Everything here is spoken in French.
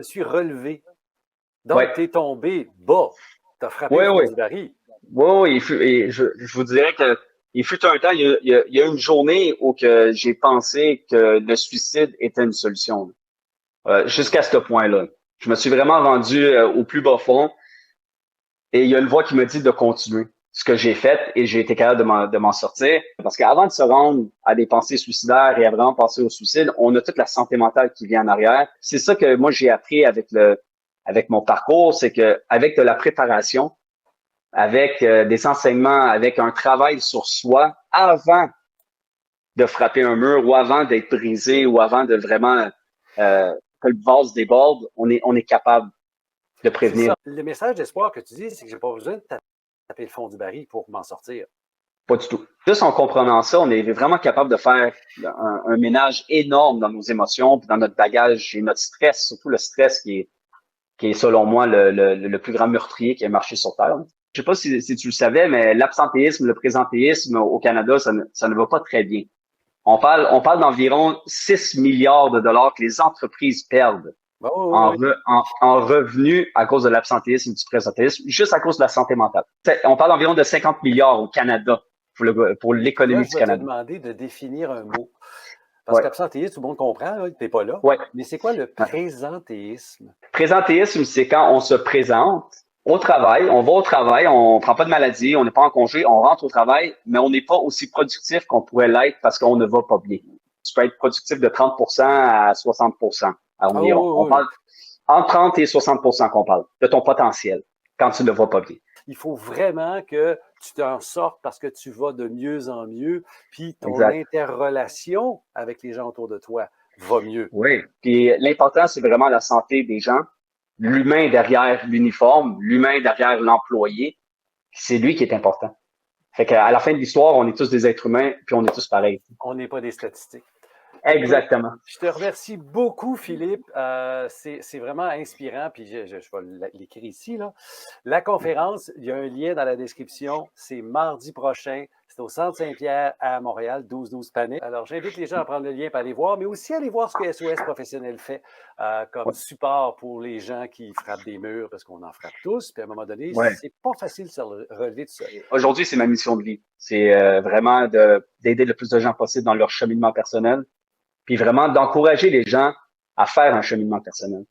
me suis relevé. Ouais. Donc, tu es tombé bas. Tu as frappé Oui, le fond oui. du baril. Oui, oui. Et je vous dirais que il fut un temps, il y a une journée où que j'ai pensé que le suicide était une solution. Jusqu'à ce point-là. Je me suis vraiment rendu au plus bas fond et il y a une voix qui me dit de continuer. Ce que j'ai fait et j'ai été capable de m'en sortir. Parce qu'avant de se rendre à des pensées suicidaires et à vraiment penser au suicide, on a toute la santé mentale qui vient en arrière. C'est ça que moi j'ai appris avec mon parcours, c'est que avec de la préparation, avec des enseignements, avec un travail sur soi avant de frapper un mur ou avant d'être brisé ou avant de vraiment que le vase déborde, on est capable de C'est prévenir. ça. Le message d'espoir que tu dis, c'est que j'ai pas besoin de taper le fond du baril pour m'en sortir. Pas du tout. Juste en comprenant ça, on est vraiment capable de faire un ménage énorme dans nos émotions, puis dans notre bagage et notre stress, surtout le stress qui est selon moi le plus grand meurtrier qui a marché sur Terre. Je sais pas si tu le savais, mais l'absentéisme, le présentéisme au Canada, ça ne va pas très bien. On parle d'environ 6 milliards de dollars que les entreprises perdent Oh, oui, oui. en revenus à cause de l'absentéisme et du présentéisme, juste à cause de la santé mentale. On parle d'environ de 50 milliards au Canada pour Tu vois, l'économie je du vais te Canada. demander de définir un mot. Parce Ouais, qu'absentéisme, tout le monde comprend, tu n'es pas là. ouais. Mais c'est quoi le Ouais. présentéisme? Présentéisme, c'est quand on se présente au travail, on va au travail, on prend pas de maladie, on n'est pas en congé, on rentre au travail, mais on n'est pas aussi productif qu'on pourrait l'être parce qu'on ne va pas bien. Tu peux être productif de 30% à 60% Ah environ. On oui, oui, parle entre 30 et 60% qu'on parle de ton potentiel quand tu ne vas pas bien. il faut vraiment que tu t'en sortes parce que tu vas de mieux en mieux, puis ton Exact. interrelation avec les gens autour de toi va mieux. Oui. Puis l'important, c'est vraiment la santé des gens, l'humain derrière l'uniforme, l'humain derrière l'employé. C'est lui qui est important. Fait qu'à la fin de l'histoire, on est tous des êtres humains, puis on est tous pareils. On n'est pas des statistiques. Écoute, Exactement. je te remercie beaucoup, Philippe. C'est vraiment inspirant, puis je vais l'écrire ici. Là. La conférence, il y a un lien dans la description. C'est mardi prochain. C'est au Centre Saint-Pierre à Montréal, 12-12 Panay. Alors, j'invite les gens à prendre le lien pour aller voir, mais aussi aller voir ce que SOS Professionnel fait comme Ouais. support pour les gens qui frappent des murs, parce qu'on en frappe tous. Puis à un moment donné, Ouais. c'est pas facile de se relever de ça. Aujourd'hui, c'est ma mission de vie. C'est vraiment d'aider le plus de gens possible dans leur cheminement personnel, puis vraiment d'encourager les gens à faire un cheminement personnel.